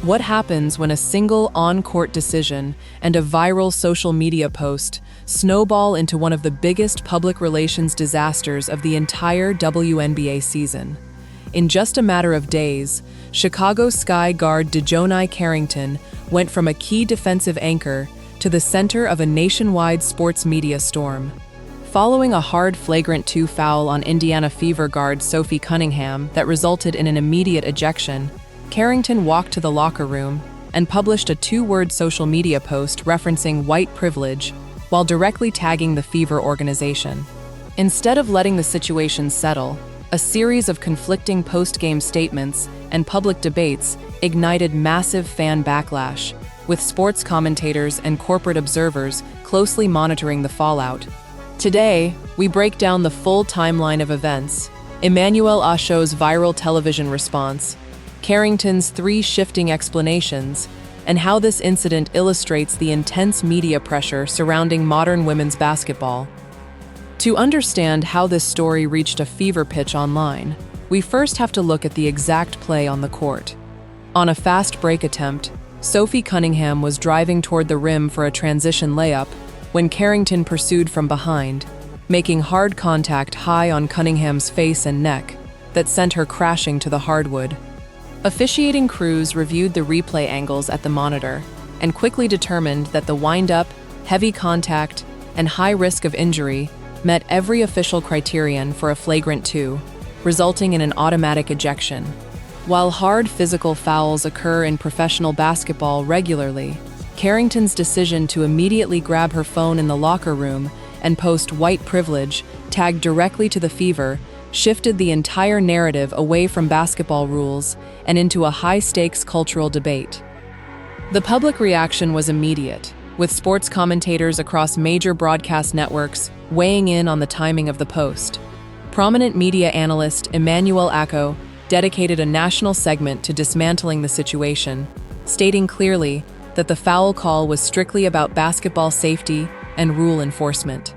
What happens when a single on-court decision and a viral social media post snowball into one of the biggest public relations disasters of the entire WNBA season? In just a matter of days, Chicago Sky guard DiJonai Carrington went from a key defensive anchor to the center of a nationwide sports media storm. Following a hard flagrant 2 foul on Indiana Fever guard Sophie Cunningham that resulted in an immediate ejection, Carrington walked to the locker room and published a 2-word social media post referencing white privilege while directly tagging the Fever organization. Instead of letting the situation settle, a series of conflicting post-game statements and public debates ignited massive fan backlash, with sports commentators and corporate observers closely monitoring the fallout. Today, we break down the full timeline of events, Emmanuel Acho's viral television response, Carrington's 3 shifting explanations, and how this incident illustrates the intense media pressure surrounding modern women's basketball. To understand how this story reached a fever pitch online, we first have to look at the exact play on the court. On a fast break attempt, Sophie Cunningham was driving toward the rim for a transition layup when Carrington pursued from behind, making hard contact high on Cunningham's face and neck that sent her crashing to the hardwood. Officiating crews reviewed the replay angles at the monitor and quickly determined that the wind-up, heavy contact, and high risk of injury met every official criterion for a flagrant 2, resulting in an automatic ejection. While hard physical fouls occur in professional basketball regularly, Carrington's decision to immediately grab her phone in the locker room and post white privilege tagged directly to the Fever shifted the entire narrative away from basketball rules and into a high-stakes cultural debate. The public reaction was immediate, with sports commentators across major broadcast networks weighing in on the timing of the post. Prominent media analyst Emmanuel Acho dedicated a national segment to dismantling the situation, stating clearly that the foul call was strictly about basketball safety and rule enforcement.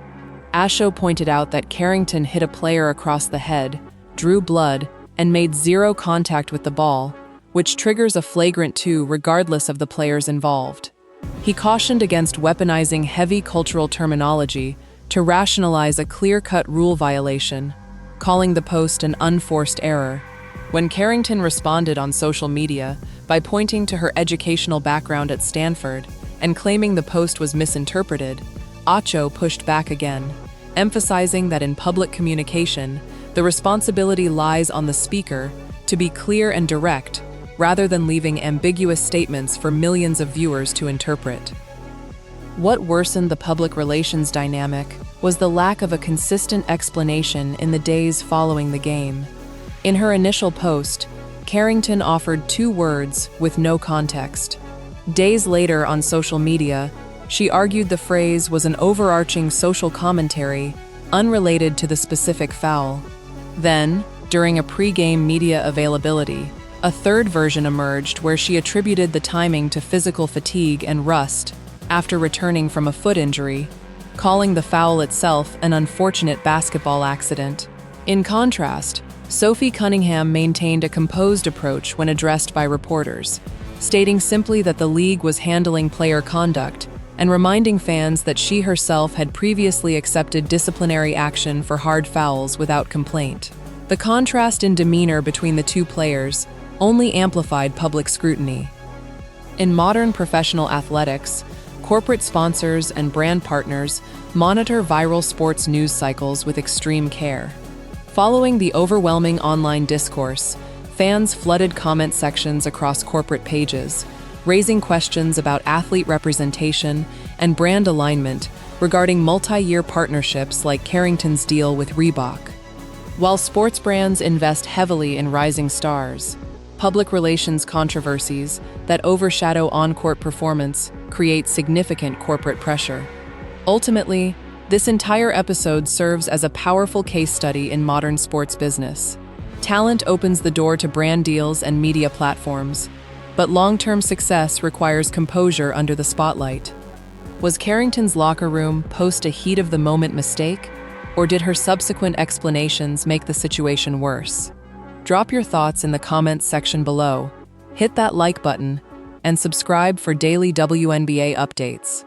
Acho pointed out that Carrington hit a player across the head, drew blood, and made 0 contact with the ball, which triggers a flagrant 2 regardless of the players involved. He cautioned against weaponizing heavy cultural terminology to rationalize a clear-cut rule violation, calling the post an unforced error. When Carrington responded on social media by pointing to her educational background at Stanford and claiming the post was misinterpreted, Acho pushed back again, emphasizing that in public communication, the responsibility lies on the speaker to be clear and direct, rather than leaving ambiguous statements for millions of viewers to interpret. What worsened the public relations dynamic was the lack of a consistent explanation in the days following the game. In her initial post, Carrington offered 2 words with no context. Days later on social media, she argued the phrase was an overarching social commentary unrelated to the specific foul. Then, during a pre-game media availability, a 3rd version emerged where she attributed the timing to physical fatigue and rust after returning from a foot injury, calling the foul itself an unfortunate basketball accident. In contrast, Sophie Cunningham maintained a composed approach when addressed by reporters, stating simply that the league was handling player conduct and reminding fans that she herself had previously accepted disciplinary action for hard fouls without complaint. The contrast in demeanor between the 2 players only amplified public scrutiny. In modern professional athletics, corporate sponsors and brand partners monitor viral sports news cycles with extreme care. Following the overwhelming online discourse, fans flooded comment sections across corporate pages, raising questions about athlete representation and brand alignment regarding multi-year partnerships like Carrington's deal with Reebok. While sports brands invest heavily in rising stars, public relations controversies that overshadow on-court performance create significant corporate pressure. Ultimately, this entire episode serves as a powerful case study in modern sports business. Talent opens the door to brand deals and media platforms, but long-term success requires composure under the spotlight. Was Carrington's locker room post a heat-of-the-moment mistake, or did her subsequent explanations make the situation worse? Drop your thoughts in the comments section below, hit that like button, and subscribe for daily WNBA updates.